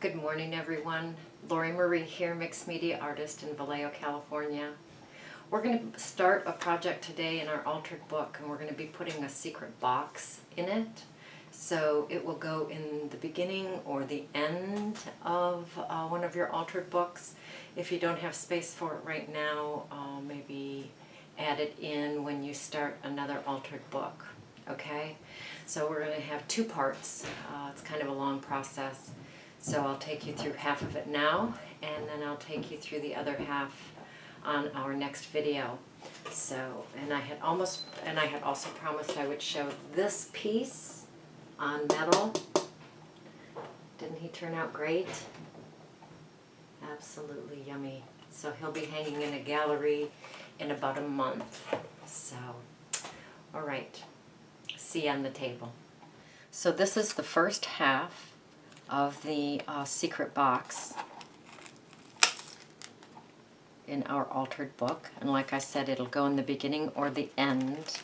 Good morning, everyone. Lori Marie here, mixed media artist in Vallejo, California. We're going to start a project today in our altered book, and we're going to be putting a secret box in it. So it will go in the beginning or the end of one of your altered books. If you don't have space for it right now, maybe add it in when you start another altered book. Okay? So we're going to have two parts. It's kind of a long process. So I'll take you through half of it now, and then I'll take you through the other half on our next video. So, and I had also promised I would show this piece on metal. Didn't he turn out great? Absolutely yummy. So he'll be hanging in a gallery in about a month. So, all right, see you on the table. So this is the first half of the secret box in our altered book, and like I said, it'll go in the beginning or the end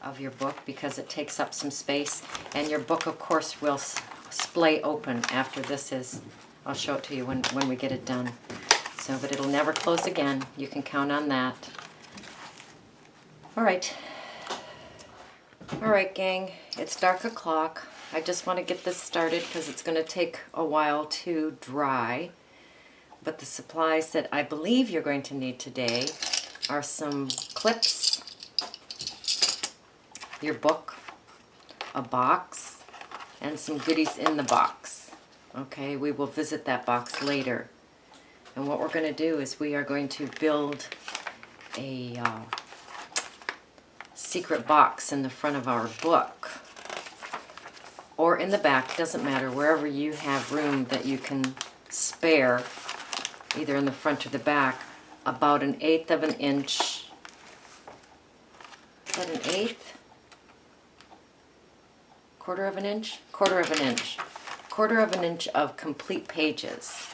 of your book because it takes up some space, and your book of course will splay open after this is, I'll show it to you when we get it done. So, but it'll never close again, you can count on that. Alright gang, it's dark o'clock. I just want to get this started because it's going to take a while to dry. But the supplies that I believe you're going to need today are some clips, your book, a box, and some goodies in the box. Okay, we will visit that box later. And what we're going to do is we are going to build a secret box in the front of our book. Or in the back, doesn't matter, wherever you have room that you can spare, either in the front or the back, about 1/8 of an inch. Is that 1/8? 1/4 of an inch? 1/4 of an inch. 1/4 of an inch of complete pages.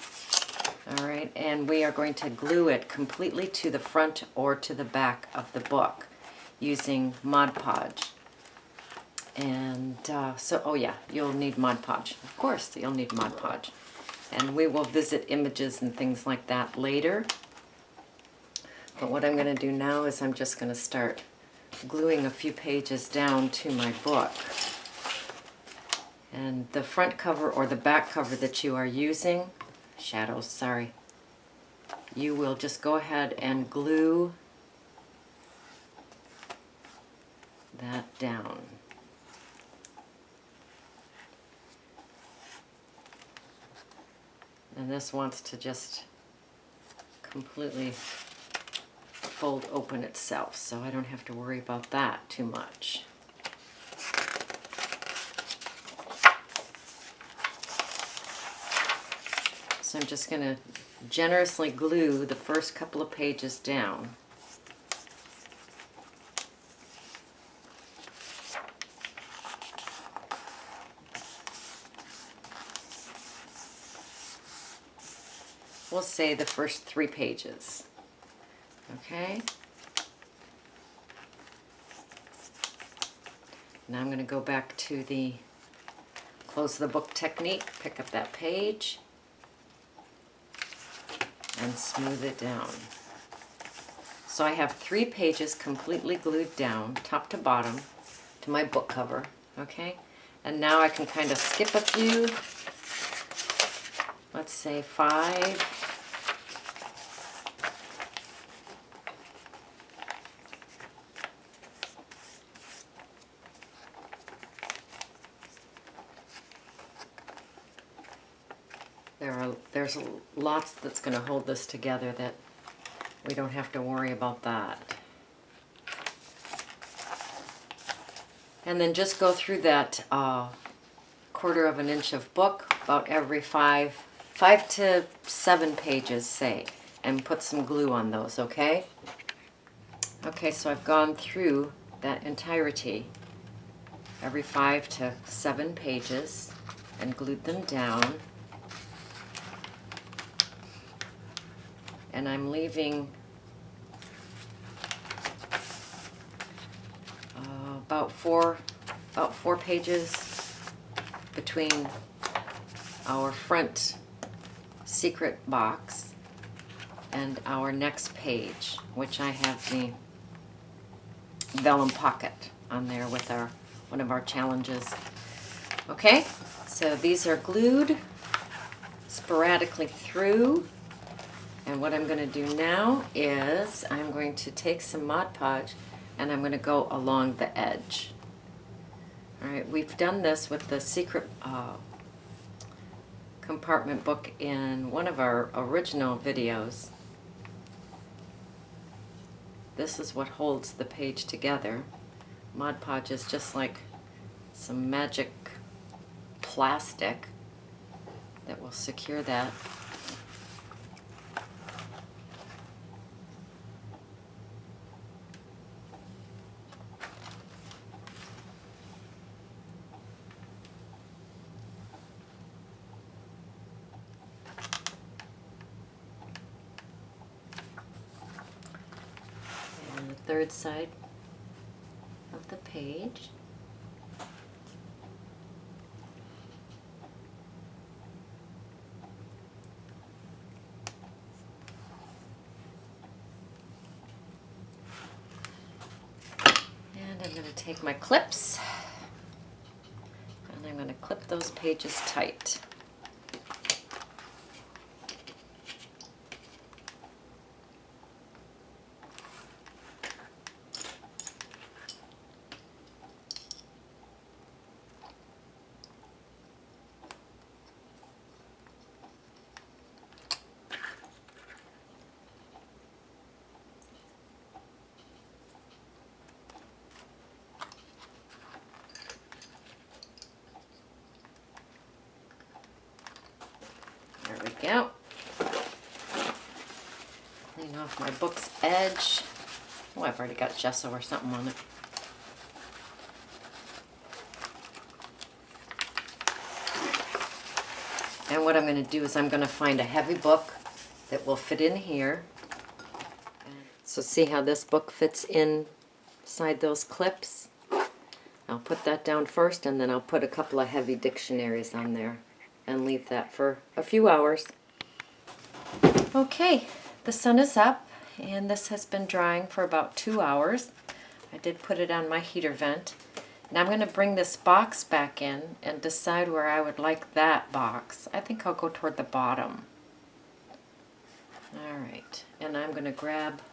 All right, and we are going to glue it completely to the front or to the back of the book using Mod Podge. And oh yeah, you'll need Mod Podge. Of course, you'll need Mod Podge. And we will visit images and things like that later. But what I'm going to do now is I'm just going to start gluing a few pages down to my book. And the front cover or the back cover that you are using, shadows, sorry, you will just go ahead and glue that down. And this wants to just completely fold open itself, so I don't have to worry about that too much. So I'm just going to generously glue the first couple of pages down. We'll say the first 3 pages. Okay? Now I'm going to go back to the close the book technique, pick up that page, and smooth it down. So I have 3 pages completely glued down, top to bottom, to my book cover. Okay? And now I can kind of skip a few. Let's say 5. There's lots that's going to hold this together that we don't have to worry about that. And then just go through that 1/4 of an inch of book about every 5 to 7 pages, say, and put some glue on those, okay? Okay, so I've gone through that entirety, every 5 to 7 pages, and glued them down. And I'm leaving about four pages between our front secret box and our next page, which I have the vellum pocket on there with one of our challenges. Okay, so these are glued sporadically through, and what I'm going to do now is I'm going to take some Mod Podge and I'm going to go along the edge. Alright, we've done this with the secret compartment book in one of our original videos. This is what holds the page together. Mod Podge is just like some magic plastic that will secure that. And the third side of the page. I'm going to take my clips and I'm going to clip those pages tight. There we go. Clean off my book's edge. Oh, I've already got gesso or something on it. And what I'm going to do is I'm going to find a heavy book that will fit in here. So see how this book fits inside those clips? I'll put that down first, and then I'll put a couple of heavy dictionaries on there and leave that for a few hours. Okay, the sun is up and this has been drying for about 2 hours. I did put it on my heater vent. And I'm going to bring this box back in and decide where I would like that box. I think I'll go toward the bottom. Alright, and I'm going to grab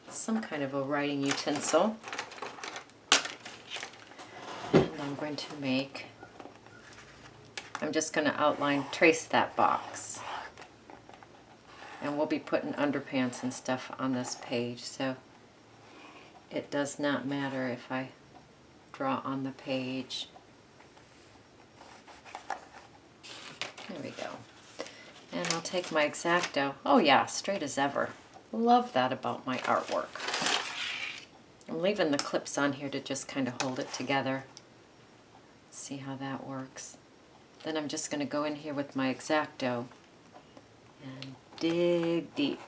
some kind of a writing utensil. And I'm going to I'm just going to trace that box. And we'll be putting underpants and stuff on this page, so it does not matter if I draw on the page. There we go. And I'll take my X-Acto. Oh yeah, straight as ever. Love that about my artwork. I'm leaving the clips on here to just kind of hold it together. See how that works. Then I'm just going to go in here with my X-Acto and dig deep.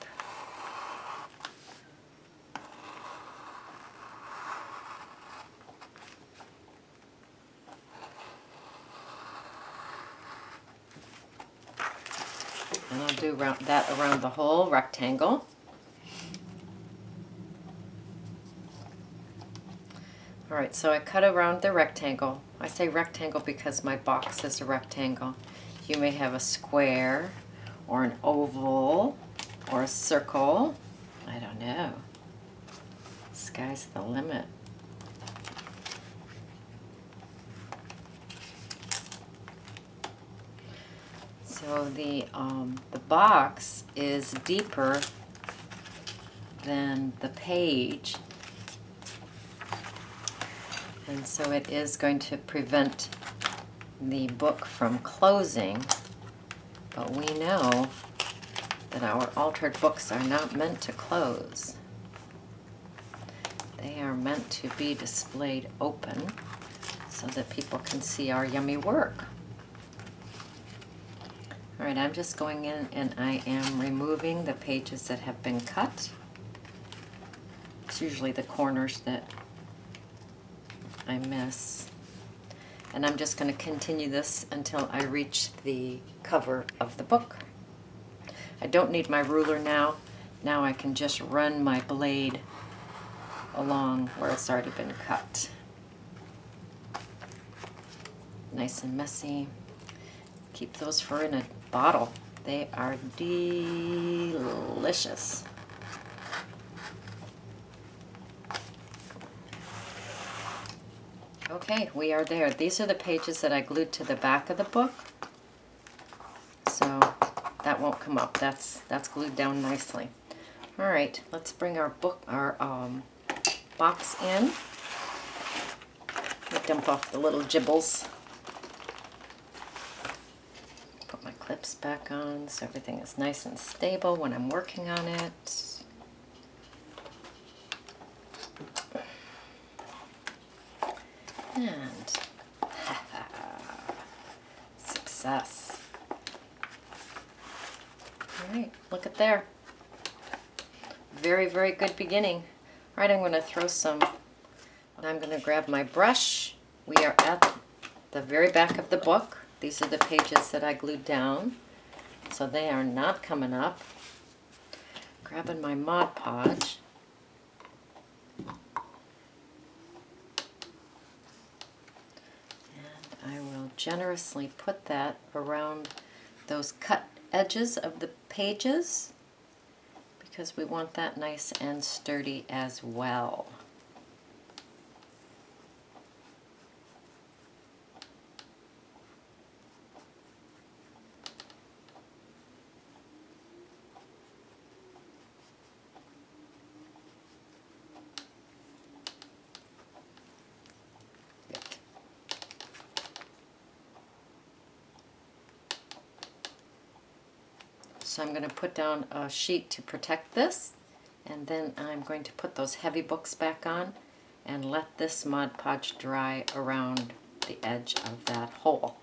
And I'll do that around the whole rectangle. Alright, so I cut around the rectangle. I say rectangle because my box is a rectangle. You may have a square or an oval or a circle. I don't know. Sky's the limit. So the box is deeper than the page, and so it is going to prevent the book from closing. But we know that our altered books are not meant to close. They are meant to be displayed open so that people can see our yummy work. Alright, I'm just going in and I am removing the pages that have been cut. It's usually the corners that I miss. And I'm just going to continue this until I reach the cover of the book. I don't need my ruler now. Now I can just run my blade along where it's already been cut. Nice and messy. Keep those for in a bottle. They are delicious. Okay, we are there. These are the pages that I glued to the back of the book. So that won't come up. That's glued down nicely. All right, let's bring our box in. Let me dump off the little gibbles. Put my clips back on so everything is nice and stable when I'm working on it. And success. All right, look at there. Very, very good beginning. All right, I'm going to throw some, I'm going to grab my brush. We are at the very back of the book. These are the pages that I glued down, so they are not coming up. Grabbing my Mod Podge. I will generously put that around those cut edges of the pages because we want that nice and sturdy as well. So I'm going to put down a sheet to protect this, and then I'm going to put those heavy books back on and let this Mod Podge dry around the edge of that hole.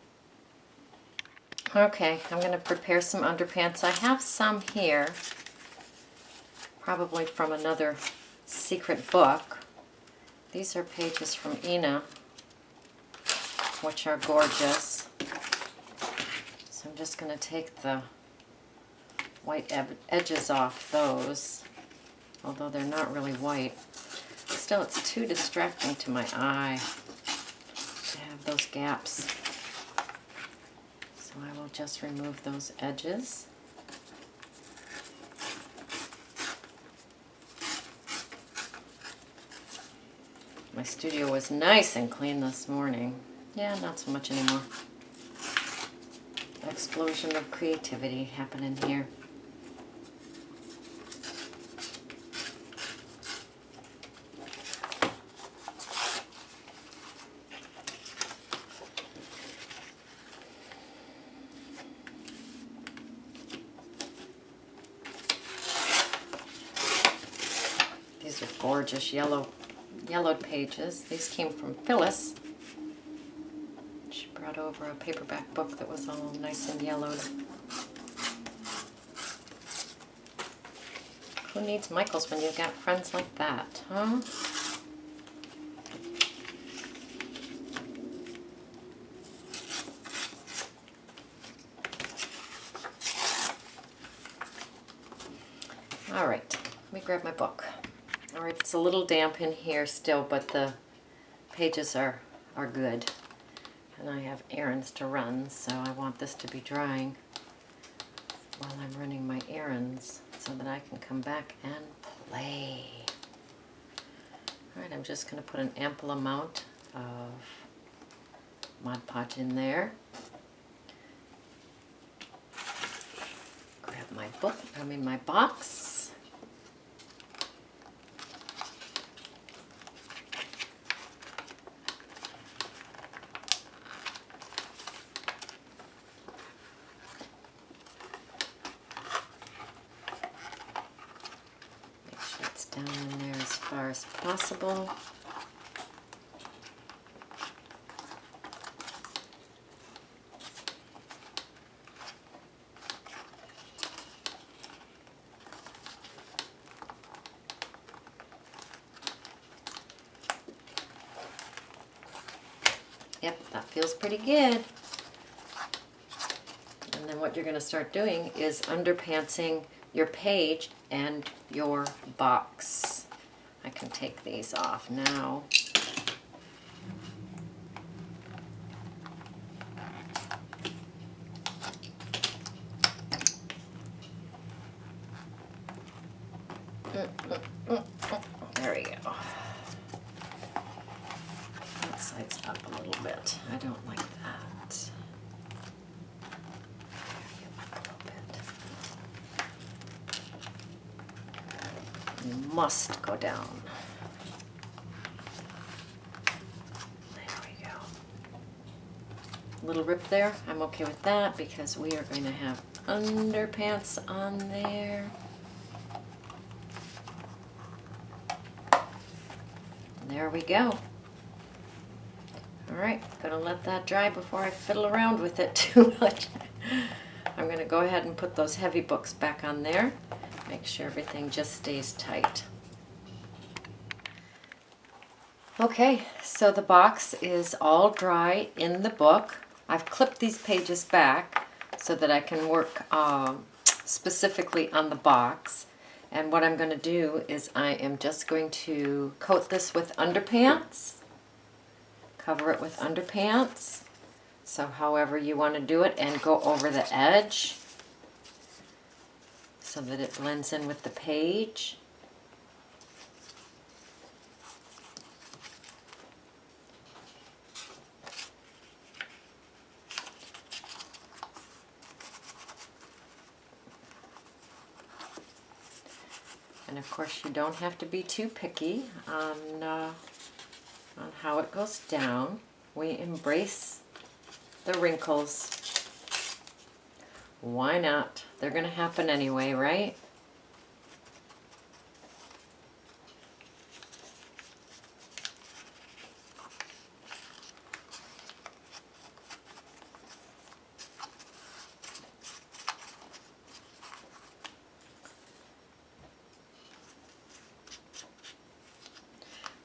Okay, I'm going to prepare some underpants. I have some here, probably from another secret book. These are pages from Ina, which are gorgeous. So I'm just going to take the white edges off those, although they're not really white. Still, it's too distracting to my eye to have those gaps. So I will just remove those edges. My studio was nice and clean this morning. Yeah, not so much anymore. Explosion of creativity happening here. These are gorgeous yellowed pages. These came from Phyllis. She brought over a paperback book that was all nice and yellowed. Who needs Michaels when you've got friends like that, huh? All right, let me grab my book. All right, it's a little damp in here still, but the pages are good. And I have errands to run, so I want this to be drying while I'm running my errands so that I can come back and play. All right, I'm just going to put an ample amount of Mod Podge in there. Grab my book, my box. Down in there as far as possible. Yep, that feels pretty good. And then what you're going to start doing is underpantsing your page and your box. I can take these off now. There we go. That side's up a little bit. I don't like that. You must go down. There we go. Little rip there. I'm okay with that because we are going to have underpants on there. There we go. All right, gonna let that dry before I fiddle around with it too much. I'm gonna go ahead and put those heavy books back on there. Make sure everything just stays tight. Okay, so the box is all dry in the book. I've clipped these pages back so that I can work specifically on the box. And what I'm going to do is I am just going to coat this with underpants, cover it with underpants, so however you want to do it, and go over the edge so that it blends in with the page. And of course you don't have to be too picky on how it goes down. We embrace the wrinkles. Why not? They're going to happen anyway, right?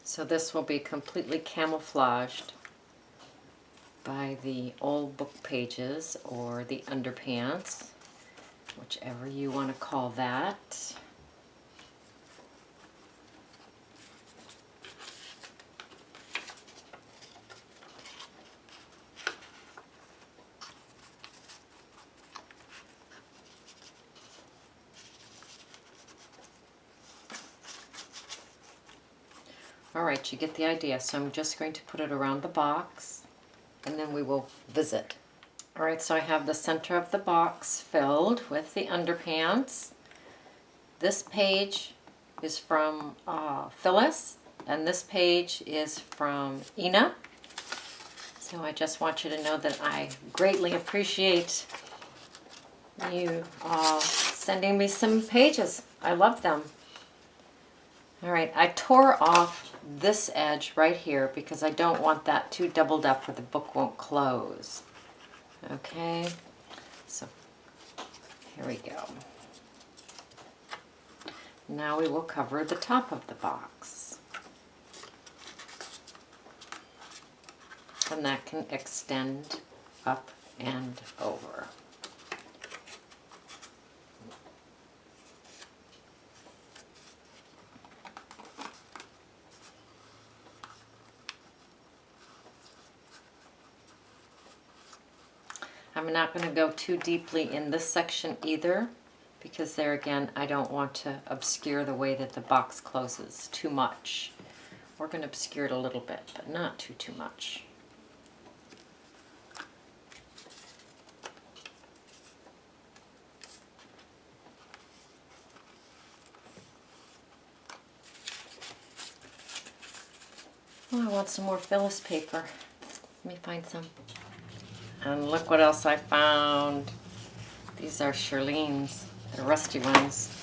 So this will be completely camouflaged by the old book pages or the underpants, whichever you want to call that. Alright, you get the idea. So I'm just going to put it around the box and then we will visit. Alright, so I have the center of the box filled with the underpants. This page is from Phyllis and this page is from Ina. So I just want you to know that I greatly appreciate you sending me some pages. I love them. Alright, I tore off this edge right here because I don't want that too doubled up or the book won't close. Okay, so here we go. Now we will cover the top of the box. And that can extend up and over. I'm not going to go too deeply in this section either, because there again, I don't want to obscure the way that the box closes too much. We're going to obscure it a little bit, but not too much. Oh, I want some more Phyllis paper. Let me find some. And look what else I found. These are Shirlene's, the rusty ones.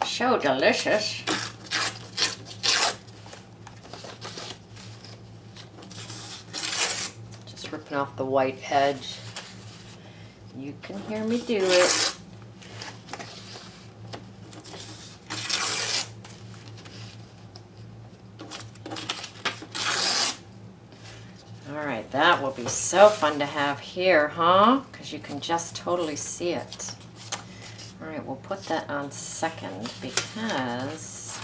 So delicious. Just ripping off the white edge. You can hear me do it. Alright, that will be be so fun to have here, huh? Because you can just totally see it. All right, we'll put that on second because...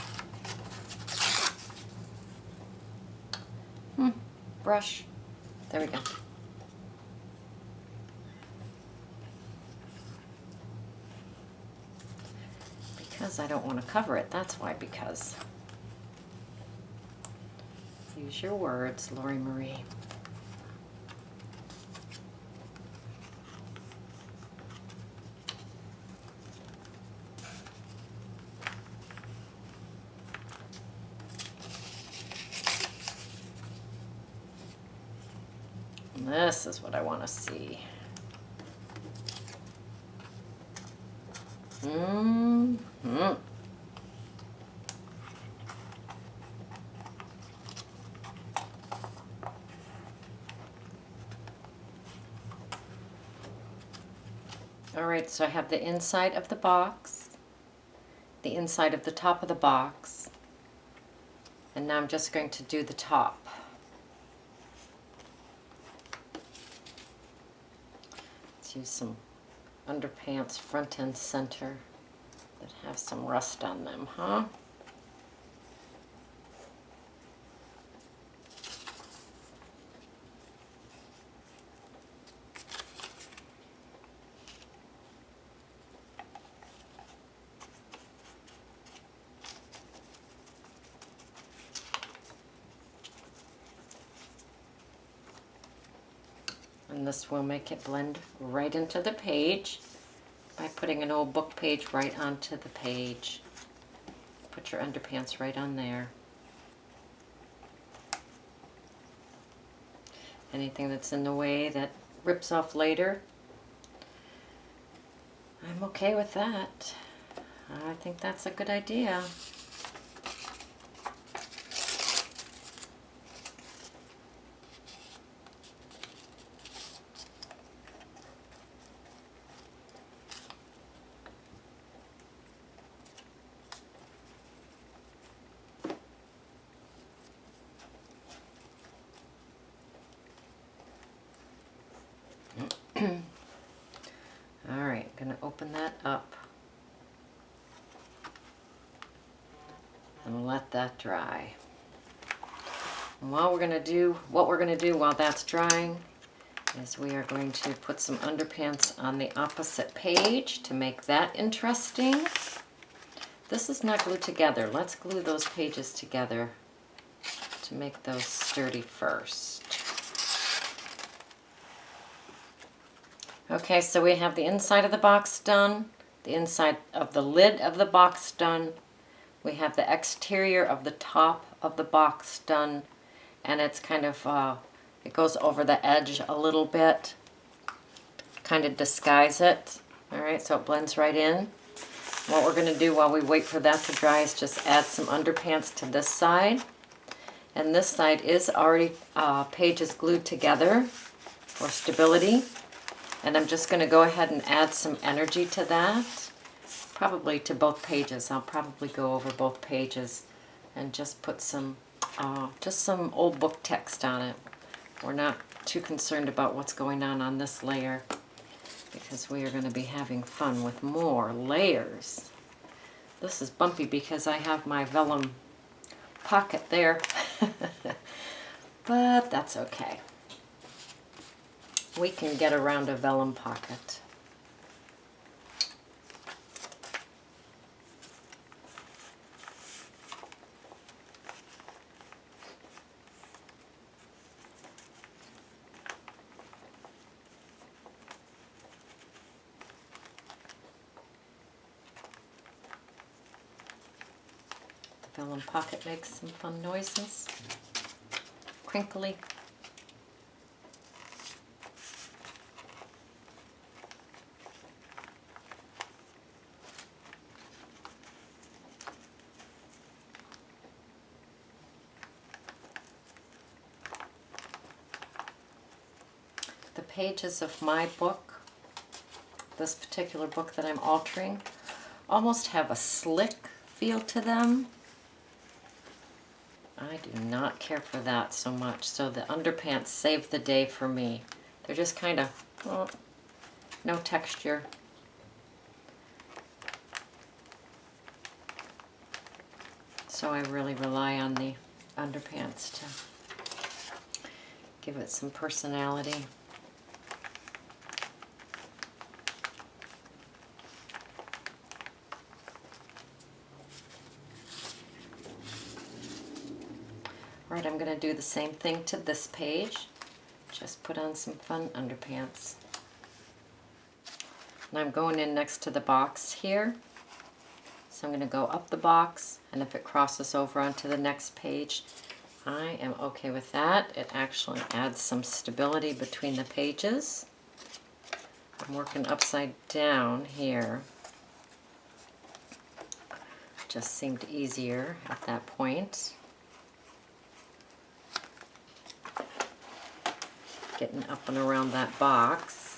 brush. There we go. Because I don't want to cover it, that's why, because. Use your words, Lori Marie. This is what I want to see. All right, so I have the inside of the box, the inside of the top of the box, and now I'm just going to do the top. Let's use some underpants front and center that have some rust on them, huh? And this will make it blend right into the page by putting an old book page right onto the page. Put your underpants right on there. Anything that's in the way that rips off later, I'm okay with that. I think that's a good idea. All right, gonna open that up and let that dry. And what we're gonna do while that's drying is we are going to put some underpants on the opposite page to make that interesting. This is not glued together. Let's glue those pages together to make those sturdy first. Okay, so we have the inside of the box done, the inside of the lid of the box done, we have the exterior of the top of the box done, and it's kind of, it goes over the edge a little bit, kind of disguise it, all right, so it blends right in. What we're going to do while we wait for that to dry is just add some underpants to this side, and this side is already pages glued together for stability. And I'm just going to go ahead and add some energy to that, probably to both pages. I'll probably go over both pages and just put some old book text on it. We're not too concerned about what's going on this layer because we are going to be having fun with more layers. This is bumpy because I have my vellum pocket there, but that's okay. We can get around a vellum pocket. The vellum pocket makes some fun noises. Crinkly. The pages of my book, this particular book that I'm altering, almost have a slick feel to them. I do not care for that so much. So the underpants save the day for me. They're just kind of, oh, no texture. So I really rely on the underpants to give it some personality. All right, I'm going to do the same thing to this page. Just put on some fun underpants. And I'm going in next to the box here. So I'm going to go up the box, and if it crosses over onto the next page, I am okay with that. It actually adds some stability between the pages. I'm working upside down here. Just seemed easier at that point. Getting up and around that box.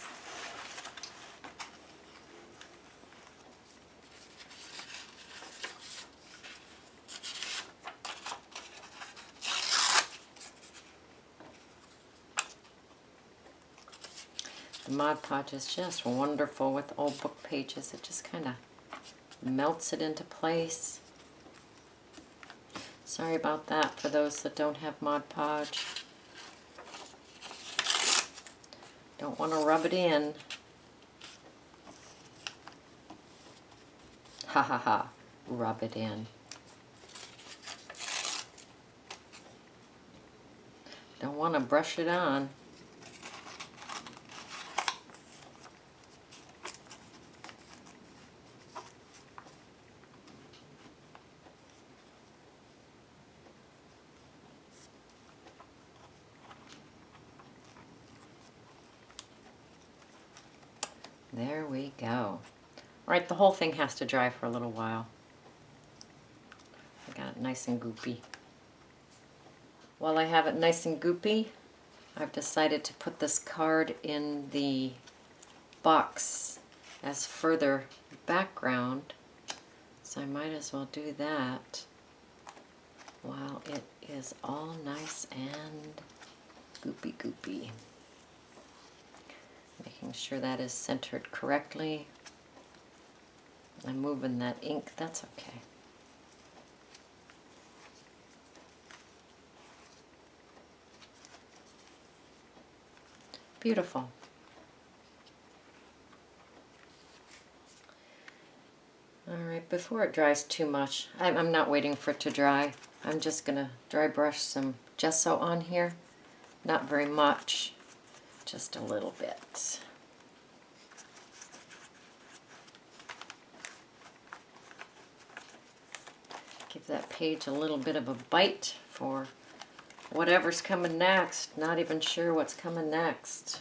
The Mod Podge is just wonderful with old book pages. It just kind of melts it into place. Sorry about that for those that don't have Mod Podge. Don't want to rub it in. Ha ha ha, rub it in. Don't want to brush it on. There we go. All right, the whole thing has to dry for a little while. I got it nice and goopy. While I have it nice and goopy, I've decided to put this card in the box as further background. So I might as well do that while it is all nice and goopy goopy. Making sure that is centered correctly. I'm moving that ink, that's okay. Beautiful. All right, before it dries too much, I'm not waiting for it to dry. I'm just gonna dry brush some gesso on here. Not very much. Just a little bit. Give that page a little bit of a bite for whatever's coming next. Not even sure what's coming next.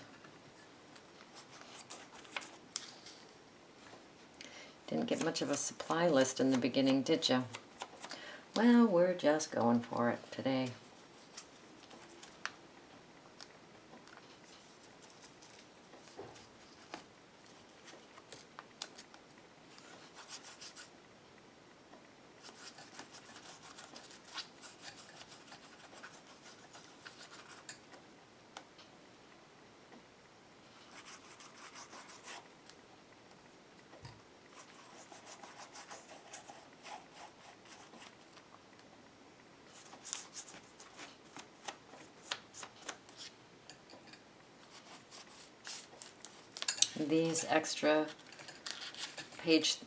Didn't get much of a supply list in the beginning, did you? Well, we're just going for it today. These extra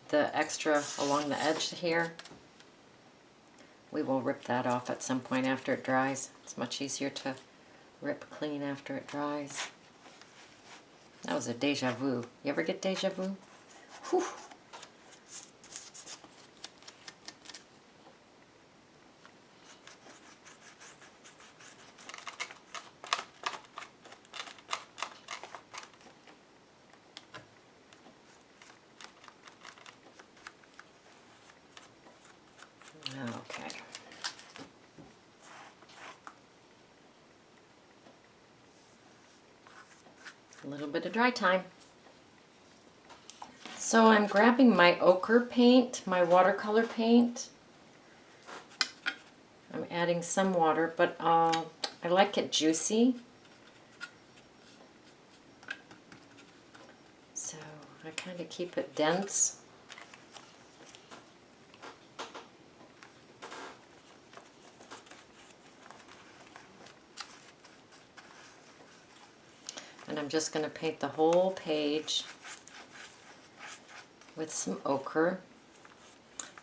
the extra along the edge here, we will rip that off at some point after it dries. It's much easier to rip clean after it dries. That was a deja vu. You ever get deja vu? Whew. Okay. A little bit of dry time. So I'm grabbing my ochre paint, my watercolor paint. I'm adding some water, but I like it juicy. So I kind of keep it dense. And I'm just going to paint the whole page with some ochre.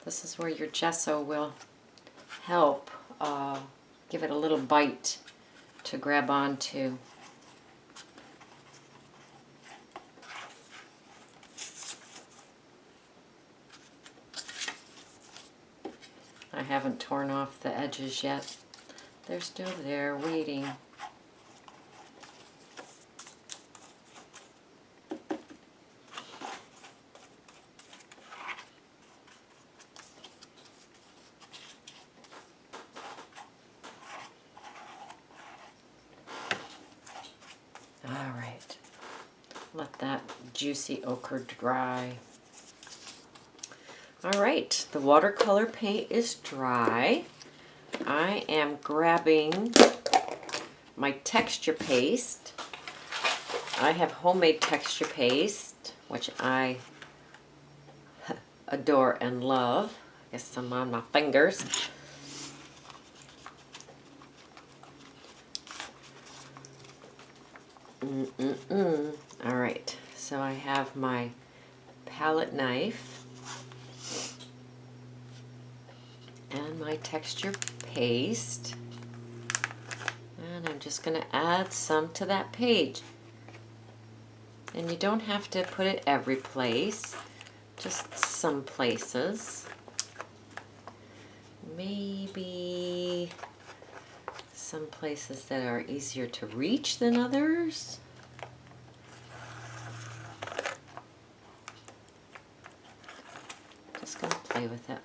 This is where your gesso will help give it a little bite to grab onto. I haven't torn off the edges yet. They're still there waiting. Alright, let that juicy ochre dry. Alright, the watercolor paint is dry. I am grabbing my texture paste. I have homemade texture paste, which I adore and love. I guess some on my fingers. Alright, so I have my palette knife and my texture paste, and I'm just going to add some to that page. And you don't have to put it every place, just some places. Maybe some places that are easier to reach than others. Just gonna play with it.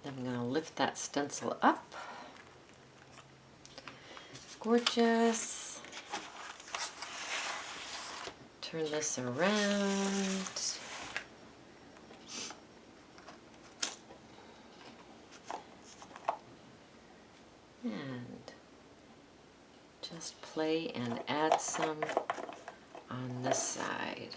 Then I'm gonna lift that stencil up. Gorgeous. Turn this around. And just play and add some on this side.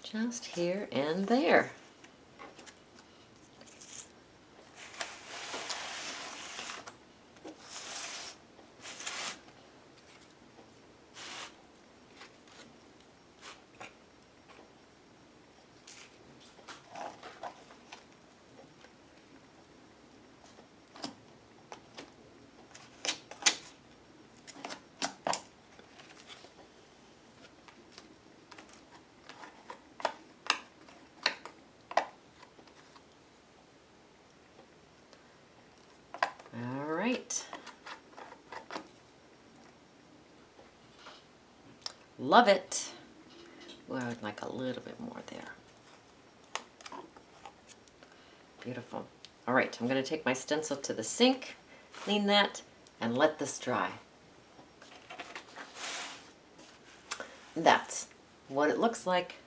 Just here and there. Right. Love it. Well, I would like a little bit more there. Beautiful. All right, I'm going to take my stencil to the sink, clean that, and let this dry. That's what it looks like.